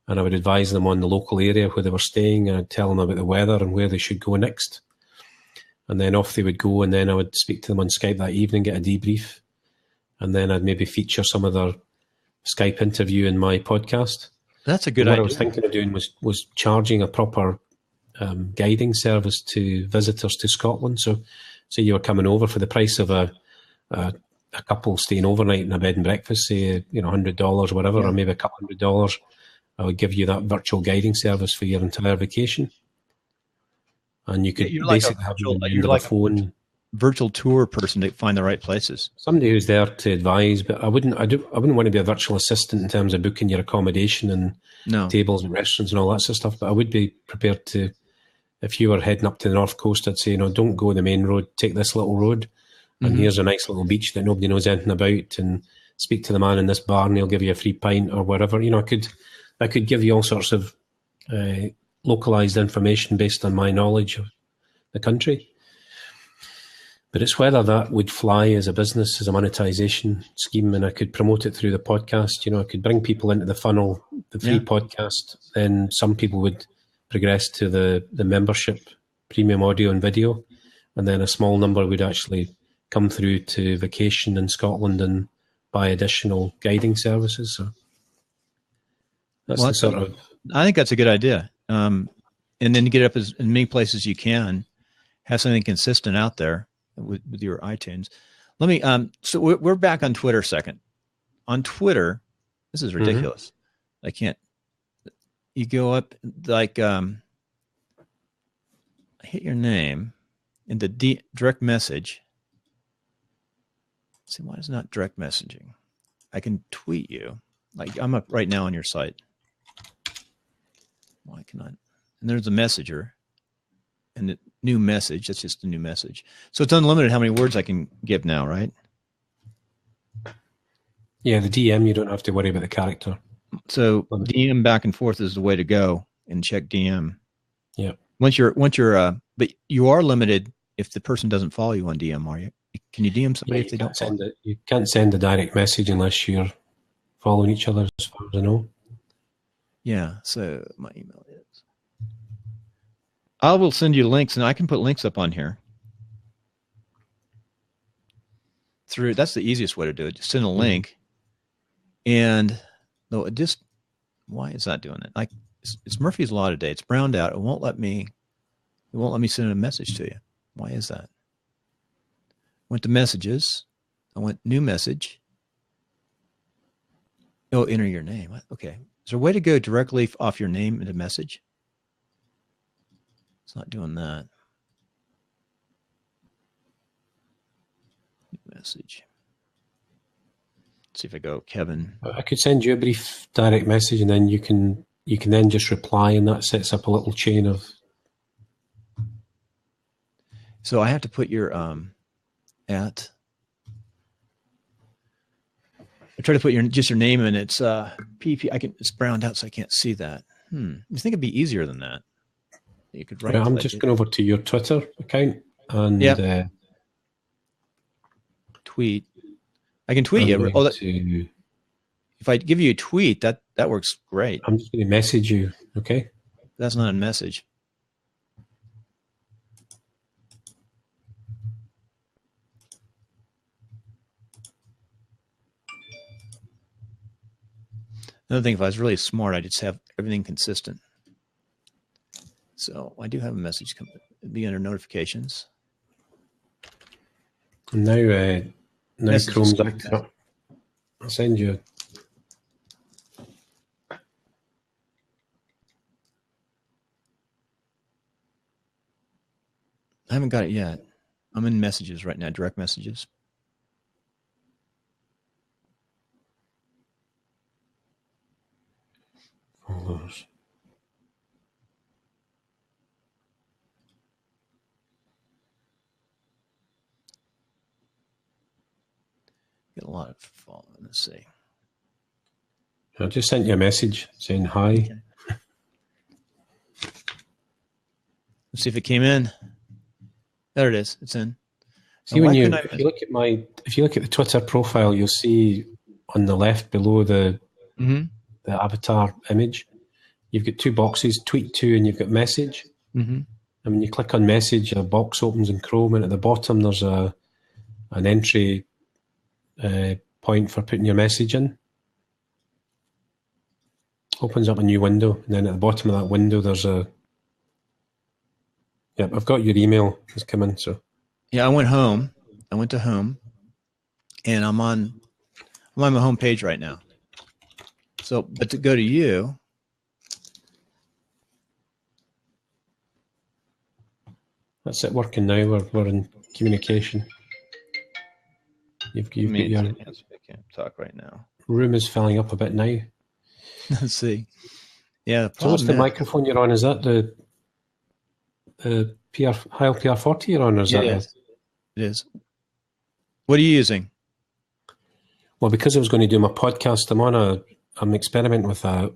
and I would advise them on the local area where they were staying, and I'd tell them about the weather and where they should go next. And then off they would go, and then I would speak to them on Skype that evening, get a debrief, and then I'd maybe feature some of their Skype interview in my podcast. That's a good idea. What I was thinking of doing was charging a proper guiding service to visitors to Scotland. So say you were coming over for the price of a couple staying overnight in a bed and breakfast, say, $100 or whatever, or maybe a couple $100, I would give you that virtual guiding service for your entire vacation. And you could basically have a phone. Virtual tour person to find the right places. Somebody who's there to advise, but I wouldn't want to be a virtual assistant in terms of booking your accommodation and tables and restaurants and all that sort of stuff. But I would be prepared to, if you were heading up to the North Coast, I'd say, don't go the main road, take this little road, and here's a nice little beach that nobody knows anything about, and speak to the man in this bar and he'll give you a free pint or whatever. I could give you all sorts of localized information based on my knowledge of the country. But it's whether that would fly as a business, as a monetization scheme, and I could promote it through the podcast. I could bring people into the funnel, the free podcast. Then some people would progress to the membership, premium audio and video, and then a small number would actually come through to vacation in Scotland and buy additional guiding services. So that's the sort of. I think that's a good idea. And then to get up as many places as you can, have something consistent out there. With your iTunes. Let me, so we're back on Twitter a second. On Twitter, this is ridiculous. I can't, you go up like, I hit your name in the direct message. Let's see, why is it not direct messaging? I can tweet you. Like I'm up right now on your site. Why can I? And there's a messenger. And the new message, that's just a new message. So it's unlimited how many words I can give now, right? Yeah, the DM, you don't have to worry about the character. So DM back and forth is the way to go, and check DM. Yeah. Once you're, but you are limited if the person doesn't follow you on DM, are you? Can you DM somebody if they don't follow? You can't send a direct message unless you're following each other, as far as I know. Yeah, so my email is. I will send you links, and I can put links up on here. That's the easiest way to do it. Just send a link, and though it just, why is that doing it? Like it's Murphy's Law today. It's browned out. It won't let me send a message to you. Why is that? Went to messages. I went new message. Oh, enter your name. Okay. Is there a way to go directly off your name into message? It's not doing that. Message. Let's see if I go, Kevin. I could send you a brief direct message, and then you can then just reply, and that sets up a little chain of. So I have to put your at. I try to put just your name in. It's PP. It's browned out, so I can't see that. I think it'd be easier than that. You could write. I'm just going over to your Twitter account and tweet. I can tweet you. If I give you a tweet, that works great. I'm just going to message you. Okay. That's not a message. Another thing, if I was really smart, I'd just have everything consistent. So I do have a message come. It'd be under notifications. Now Chrome's acting up. I'll send you. I haven't got it yet. I'm in messages right now, direct messages. Followers. Get a lot of following. Let's see. I just sent you a message saying hi. Okay. Let's see if it came in. There it is. It's in. See, if you look at the Twitter profile, you'll see on the left below the avatar image, you've got two boxes, tweet to, and you've got message. And when you click on message, a box opens in Chrome, and at the bottom there's an entry point for putting your message in. Opens up a new window, and then at the bottom of that window there's I've got your email has come in. So yeah, I went to home, and I'm on my home page right now. So, but to go to you, that's it working now. We're in communication. You've got your I can't talk right now. Room is filling up a bit now. Let's see. Yeah. So what's the microphone you're on? Is that the Heil PR40 you're on? Or is that it is. What are you using? Well, because I was going to do my podcast, I'm experimenting with a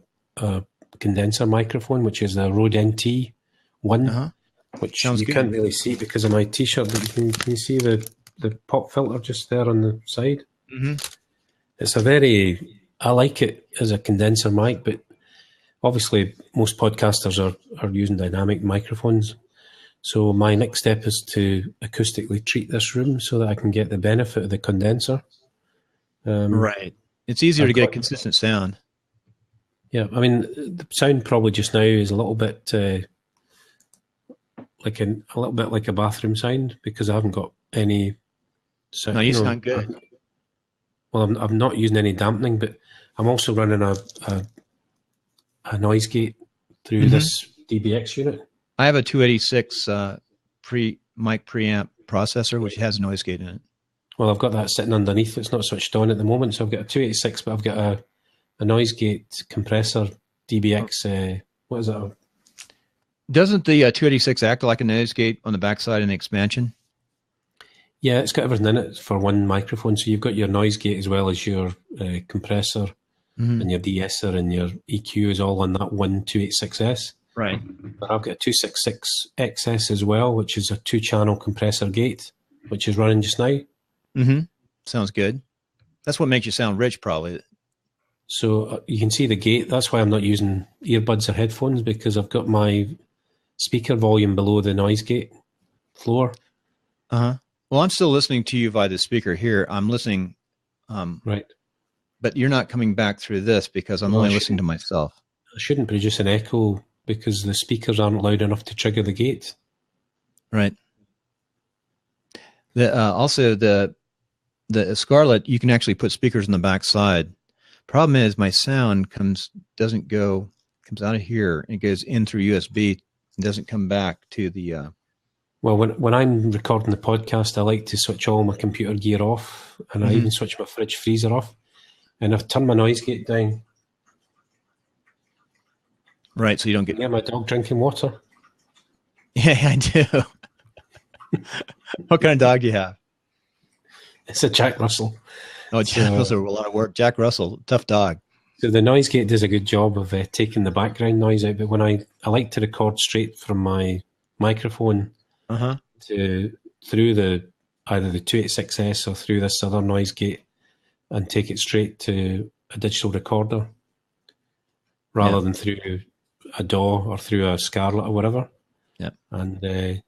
condenser microphone, which is the Rode NT1, which you can't really see because of my T-shirt, but can you see the pop filter just there on the side? It's I like it as a condenser mic, but obviously most podcasters are using dynamic microphones. So my next step is to acoustically treat this room so that I can get the benefit of the condenser. Right. It's easier to get a consistent sound. Yeah, I mean, the sound probably just now is a little bit like a bathroom sound because I haven't got any sound. No, you sound good. I'm not using any dampening, but I'm also running a noise gate through this DBX unit. I have a 286 mic preamp processor, which has a noise gate in it. Well, I've got that sitting underneath. It's not switched on at the moment, so I've got a 286, but I've got a noise gate compressor DBX. What is that? Doesn't the 286 act like a noise gate on the backside in the expansion? Yeah, it's got everything in it for one microphone. So you've got your noise gate as well as your compressor and your de-esser and your EQ is all on that one 286S. Right. But I've got a 266XS as well, which is a 2-channel compressor gate, which is running just now. Sounds good. That's what makes you sound rich, probably. So you can see the gate. That's why I'm not using earbuds or headphones, because I've got my speaker volume below the noise gate floor. Well, I'm still listening to you via the speaker here. I'm listening. Right. But you're not coming back through this because I'm only listening to myself. I shouldn't produce an echo because the speakers aren't loud enough to trigger the gate. Right. Also, the Scarlet, you can actually put speakers on the back side. Problem is my sound comes out of here and it goes in through USB and doesn't come back to the... Well, when I'm recording the podcast, I like to switch all my computer gear off, and I even switch my fridge freezer off, and I've turned my noise gate down. Right, so you don't get... Yeah, my dog drinking water. Yeah, I do. What kind of dog do you have? It's a Jack Russell. Oh, Jack Russell, a lot of work. Jack Russell, tough dog. So the noise gate does a good job of taking the background noise out, but when I like to record straight from my microphone through either the 286S or through this other noise gate and take it straight to a digital recorder rather than through a DAW or through a Scarlet or whatever. Yeah. And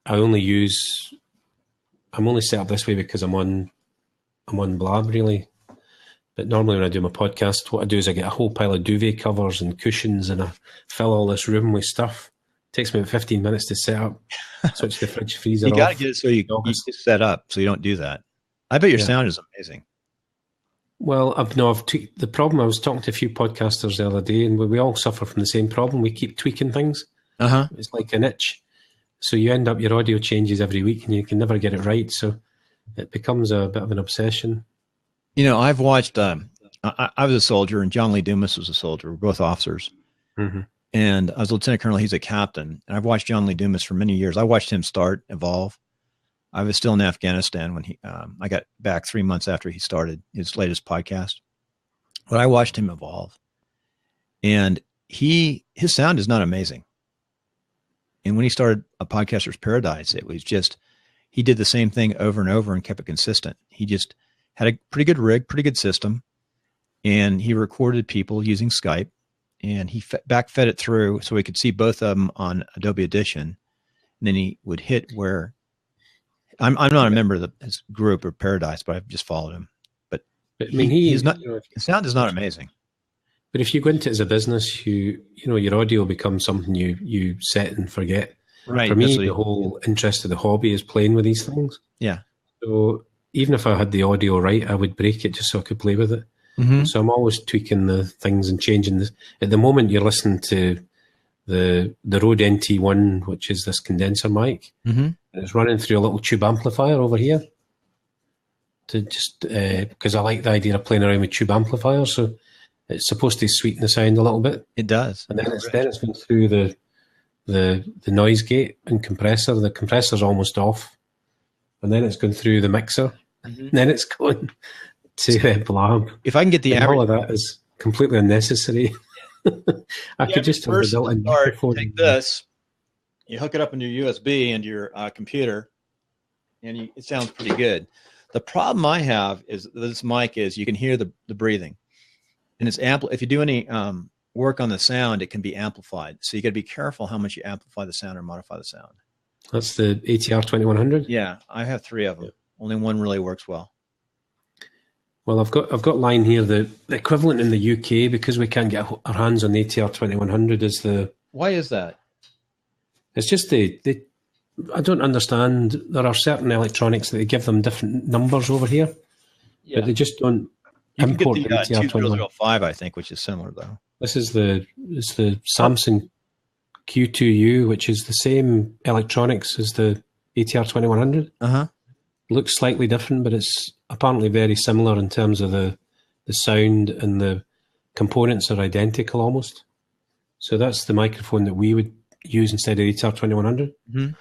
I'm only set up this way because I'm on Blab, really. But normally when I do my podcast, what I do is I get a whole pile of duvet covers and cushions and I fill all this room with stuff. It takes me about 15 minutes to set up, switch the fridge freezer off. You got to get it so you get set up so you don't do that. I bet your sound is amazing. Well, I've tweaked the problem. I was talking to a few podcasters the other day and we all suffer from the same problem. We keep tweaking things. It's like an itch. So you end up, your audio changes every week and you can never get it right. So it becomes a bit of an obsession. You know, I've watched, I was a soldier and John Lee Dumas was a soldier. We're both officers. And I was a lieutenant colonel. He's a captain. And I've watched John Lee Dumas for many years. I watched him start, evolve. I was still in Afghanistan when I got back 3 months after he started his latest podcast. But I watched him evolve. And his sound is not amazing. And when he started A Podcaster's Paradise, it was just, he did the same thing over and over and kept it consistent. He just had a pretty good rig, pretty good system, and he recorded people using Skype, and he backfed it through so we could see both of them on Adobe Audition. And then he would hit where I'm not a member of his group or Paradise, but I've just followed him. But I mean, he's not. The sound is not amazing. But if you go into it as a business, you know your audio becomes something you set and forget. Right. For me, the whole interest of the hobby is playing with these things. Yeah. So even if I had the audio right, I would break it just so I could play with it. Mm-hmm. So I'm always tweaking the things and changing this. At the moment, you're listening to the Rode NT1, which is this condenser mic. Mm-hmm. And it's running through a little tube amplifier over here. To just because I like the idea of playing around with tube amplifiers, so it's supposed to sweeten the sound a little bit. It does. And then it's going through the noise gate and compressor. The compressor's almost off, and then it's going through the mixer. Mm-hmm. And then it's going to Blab. If I can get the average, all of that is completely unnecessary. I could just have built a microphone. Take this, you hook it up into your USB into your computer, and it sounds pretty good. The problem I have is this mic is you can hear the breathing, and it's if you do any work on the sound, it can be amplified. So you got to be careful how much you amplify the sound or modify the sound. That's the ATR 2100. Yeah, I have 3 of them. Yep. Only one really works well. Well, I've got line here. The equivalent in the UK, because we can't get our hands on the ATR 2100, is the. Why is that? It's just I don't understand. There are certain electronics that they give them different numbers over here, but they just don't import the ATR 2005, I think, which is similar though. This is the Samsung Q2U, which is the same electronics as the ATR 2100. Looks slightly different, but it's apparently very similar in terms of the sound, and the components are identical almost. So that's the microphone that we would use instead of the ATR 2100. Mm-hmm.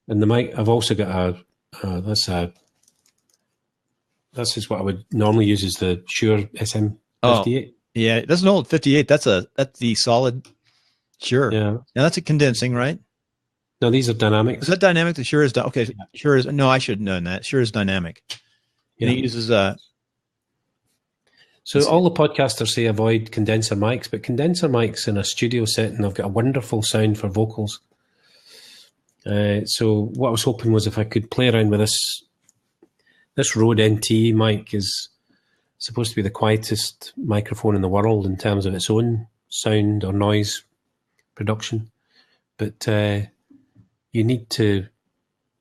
And the mic, I've also got this is what I would normally use, is the Shure SM58. Oh, yeah, that's an old 58. That's the solid Shure. Yeah. Now that's a condensing, right? No, these are dynamics. Is that dynamic? The Shure is okay. Yeah. Shure is no. I should have known that. Shure is dynamic. And he uses So all the podcasters say avoid condenser mics, but condenser mics in a studio setting have got a wonderful sound for vocals. So what I was hoping was if I could play around with this Rode NT mic is supposed to be the quietest microphone in the world in terms of its own sound or noise production. But you need to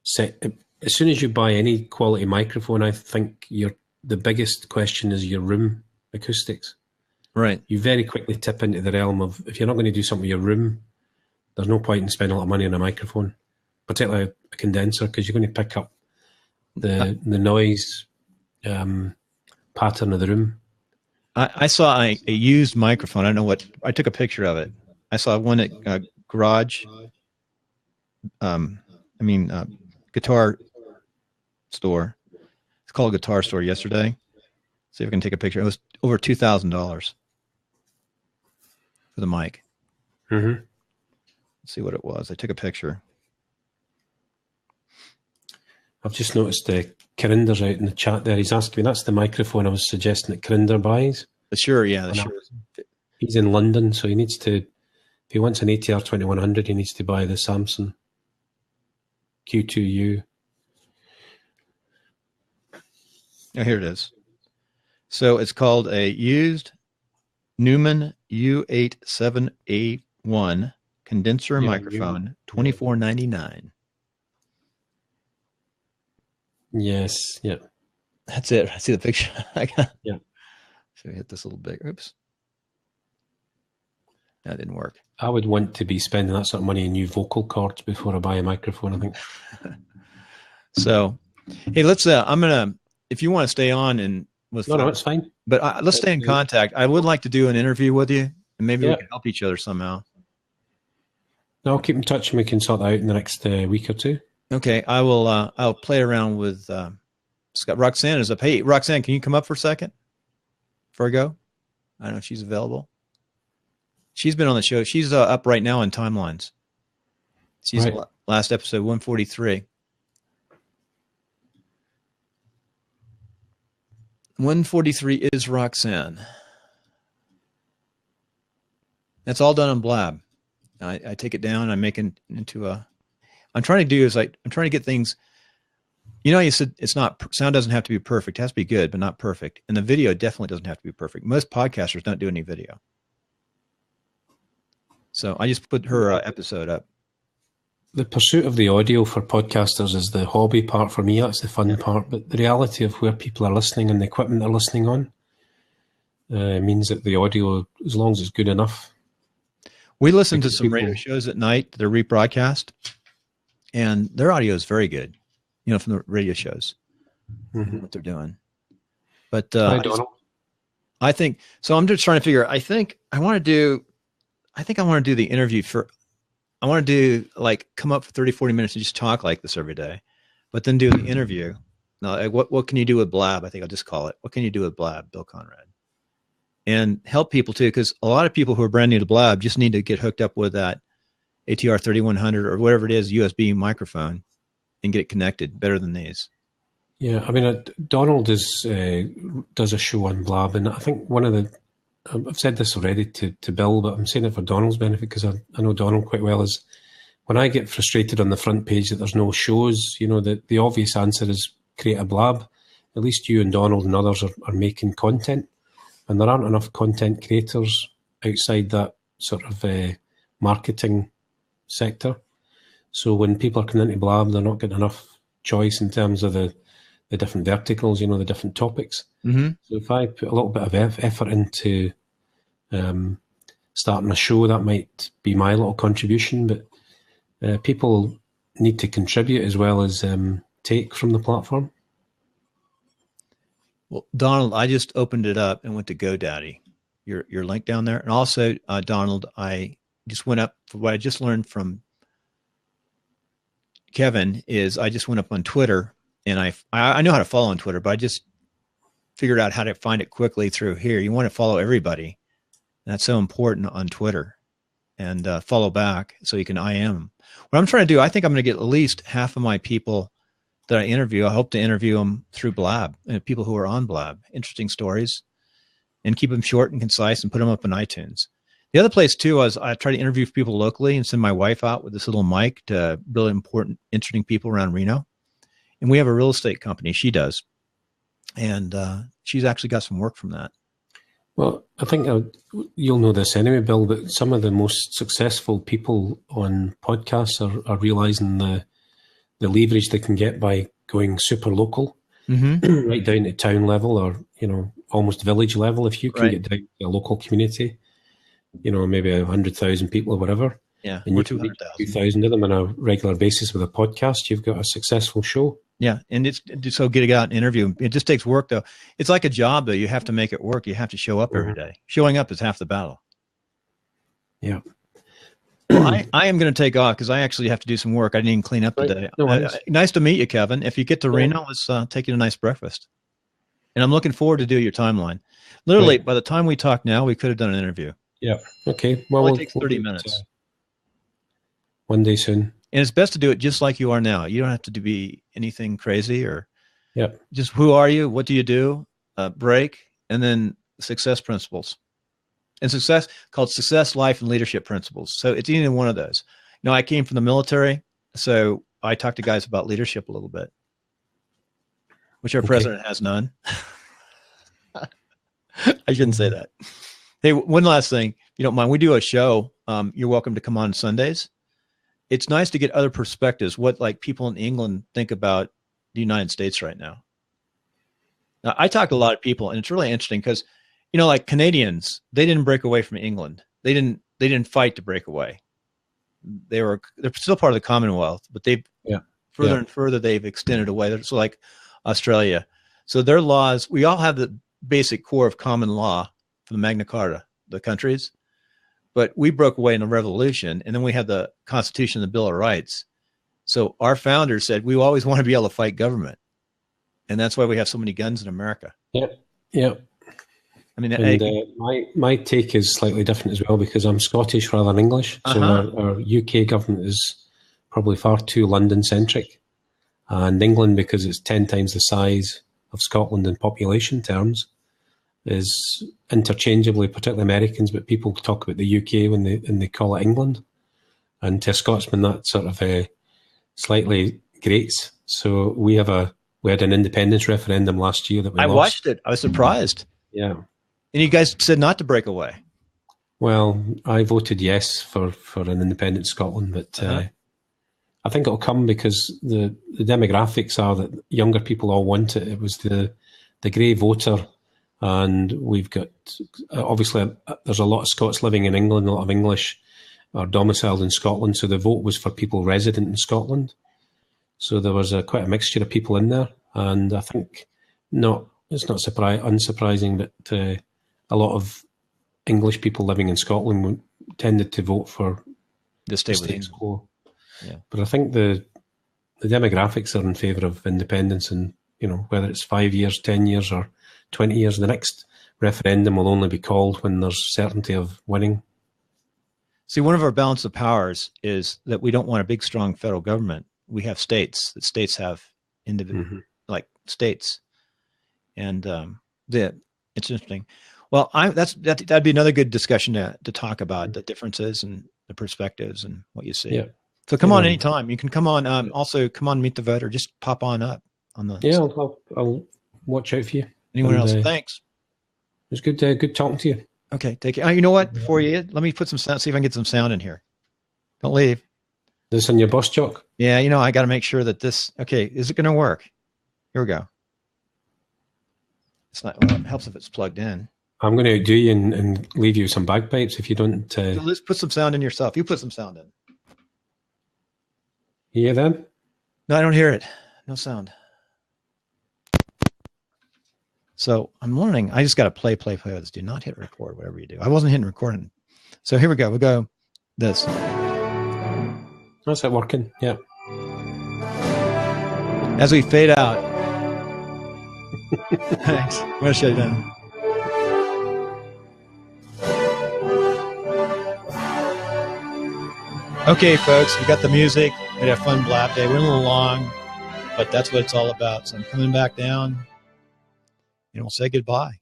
set, as soon as you buy any quality microphone, I think the biggest question is your room acoustics. Right. You very quickly tip into the realm of, if you're not going to do something with your room, there's no point in spending a lot of money on a microphone, particularly a condenser, because you're going to pick up the noise pattern of the room. I saw a used microphone. I don't know what, I took a picture of it. I saw one at Garage, Guitar Store. It's called Guitar Store yesterday. See if I can take a picture. It was over $2,000 for the mic. Mm-hmm. Let's see what it was. I took a picture. I've just noticed Carinder's out in the chat there. He's asking me, that's the microphone I was suggesting that Carinder buys. Sure, yeah. Sure. He's in London, so he needs to, if he wants an ATR 2100, he needs to buy the Samsung Q2U. Oh, here it is. So it's called a used Neumann U87A1 condenser microphone, $24.99. Yes, yeah. That's it. I see the picture. Yeah. So we hit this a little bit. Oops. That didn't work. I would want to be spending that sort of money on new vocal cords before I buy a microphone, I think. So, hey, let's, if you want to stay on and with, no, it's fine. But let's stay in contact. I would like to do an interview with you, and maybe we can help each other somehow. No, I'll keep in touch and we can sort that out in the next week or two. Okay, I will. I'll play around with Scott. Roxanne is up. Hey, Roxanne, can you come up for a second? Before I go, I don't know if she's available. She's been on the show. She's up right now in timelines. She's last episode 143. 143 is Roxanne. That's all done on Blab. I take it down. I make it into a. I'm trying to do is I'm trying to get things. You know, you said it's not sound doesn't have to be perfect. It has to be good, but not perfect. And the video definitely doesn't have to be perfect. Most podcasters don't do any video. So I just put her episode up. The pursuit of the audio for podcasters is the hobby part for me. That's the fun part. But the reality of where people are listening and the equipment they're listening on means that the audio, as long as it's good enough. We listen to some radio shows at night. They're rebroadcast, and their audio is very good. You know, from the radio shows, what they're doing. But I think so. I'm just trying to figure. I think I want to do the interview for. I want to do like come up for 30, 40 minutes and just talk like this every day, but then do the interview. Now, like, what can you do with Blab? I think I'll just call it. What can you do with Blab, Bill Conrad? And help people too, because a lot of people who are brand new to Blab just need to get hooked up with that ATR 3100 or whatever it is, USB microphone, and get it connected better than these. Yeah, I mean, Donald does a show on Blab, and I think one of the, I've said this already to Bill, but I'm saying it for Donald's benefit because I know Donald quite well, is when I get frustrated on the front page that there's no shows, you know, the obvious answer is create a Blab. At least you and Donald and others are making content. And there aren't enough content creators outside that sort of marketing sector. So when people are coming into Blab, they're not getting enough choice in terms of the different verticals, you know, the different topics. So if I put a little bit of effort into starting a show, that might be my little contribution. But people need to contribute as well as take from the platform. Well, Donald, I just opened it up and went to GoDaddy, your link down there. And also, Donald, I just went up for what I just learned from Kevin is I just went up on Twitter, and I know how to follow on Twitter, but I just figured out how to find it quickly through here. You want to follow everybody. That's so important on Twitter, and follow back so you can IM them. What I'm trying to do, I think I'm going to get at least half of my people that I interview. I hope to interview them through Blab, and people who are on Blab, interesting stories, and keep them short and concise and put them up on iTunes. The other place too was I try to interview people locally and send my wife out with this little mic to really important, interesting people around Reno. And we have a real estate company. She does. And she's actually got some work from that. Well, I think you'll know this anyway, Bill, but some of the most successful people on podcasts are realizing the leverage they can get by going super local, right down to town level, or, you know, almost village level. If you can get down to a local community, you know, maybe 100,000 people or whatever. Yeah. And you can reach 2,000 of them on a regular basis with a podcast, you've got a successful show. Yeah. And it's so getting out and interview. It just takes work though. It's like a job though. You have to make it work. You have to show up every day. Showing up is half the battle. Yeah. Well, I am going to take off because I actually have to do some work. I didn't even clean up today. No, nice to meet you, Kevin. If you get to Reno, let's take you to a nice breakfast. And I'm looking forward to do your timeline. Literally, by the time we talk now, we could have done an interview. Yeah. Okay. Well, it takes 30 minutes. One day soon. And it's best to do it just like you are now. You don't have to be anything crazy or just who are you? What do you do? Break, and then success principles. And success called success, life, and leadership principles. So it's either one of those. You know, I came from the military, so I talk to guys about leadership a little bit, which our president has none. I shouldn't say that. Hey, one last thing, if you don't mind, we do a show. You're welcome to come on Sundays. It's nice to get other perspectives, what like people in England think about the United States right now. Now, I talk to a lot of people, and it's really interesting because, you know, like Canadians, they didn't break away from England. They didn't fight to break away. They're still part of the Commonwealth, but they've further and further they've extended away. So like Australia. So their laws, we all have the basic core of common law from the Magna Carta, the countries, but we broke away in the Revolution, and then we had the Constitution and the Bill of Rights. So our founders said we always want to be able to fight government, and that's why we have so many guns in America. Yeah. I mean, and, my take is slightly different as well because I'm Scottish rather than English. So our UK government is probably far too London-centric. And England, because it's 10 times the size Scotland in population terms is interchangeably, particularly Americans, but people talk about the UK when they call it England. And to a Scotsman, that sort of slightly grates. So we had an independence referendum last year that we I lost. watched it. I was surprised. Yeah. And you guys said not to break away. Well, I voted yes for an independent Scotland, but I think it'll come because the demographics are that younger people all want it. It was the grey voter, and we've got, obviously, there's a lot of Scots living in England, a lot of English are domiciled in Scotland, so the vote was for people resident in Scotland. So there was quite a mixture of people in there, and I think it's not unsurprising that a lot of English people living in Scotland tended to vote for the status quo. Yeah. But I think the demographics are in favour of independence, and whether it's 5 years, 10 years, or 20 years, the next referendum will only be called when there's certainty of winning. See, one of our balance of powers is that we don't want a big, strong federal government. We have states. That states have individual, like states, and it's interesting. Well, that'd be another good discussion to talk about the differences and the perspectives and what you see. Yeah. So come on anytime. You can come on. Also, come on, Meet the Voter. Just pop on up on the. Yeah, I'll watch out for you. Anyone else? Thanks. It was good talking to you. Okay, take it. Oh, you know what? Before let me put some sound. See if I can get some sound in here. Don't leave. This in your BossJock? Yeah, I got to make sure that this. Okay, is it going to work? Here we go. It's not. Well, it helps if it's plugged in. I'm going to outdo you and leave you some bagpipes if you don't. Let's put some sound in yourself. You put some sound in. You hear them? No, I don't hear it. No sound. So I'm learning. I just got to play with this. Do not hit record, whatever you do. I wasn't hitting record. So here we go. We'll go this. That's it working. Yeah. As we fade out. Thanks. I'm going to shut it down. Okay, folks, we got the music. We had a fun Blab day. We're a little long, but that's what it's all about. So I'm coming back down. And we'll say goodbye.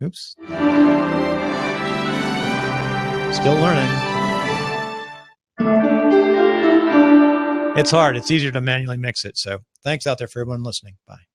Oops. Still learning. It's hard. It's easier to manually mix it. So thanks out there for everyone listening. Bye.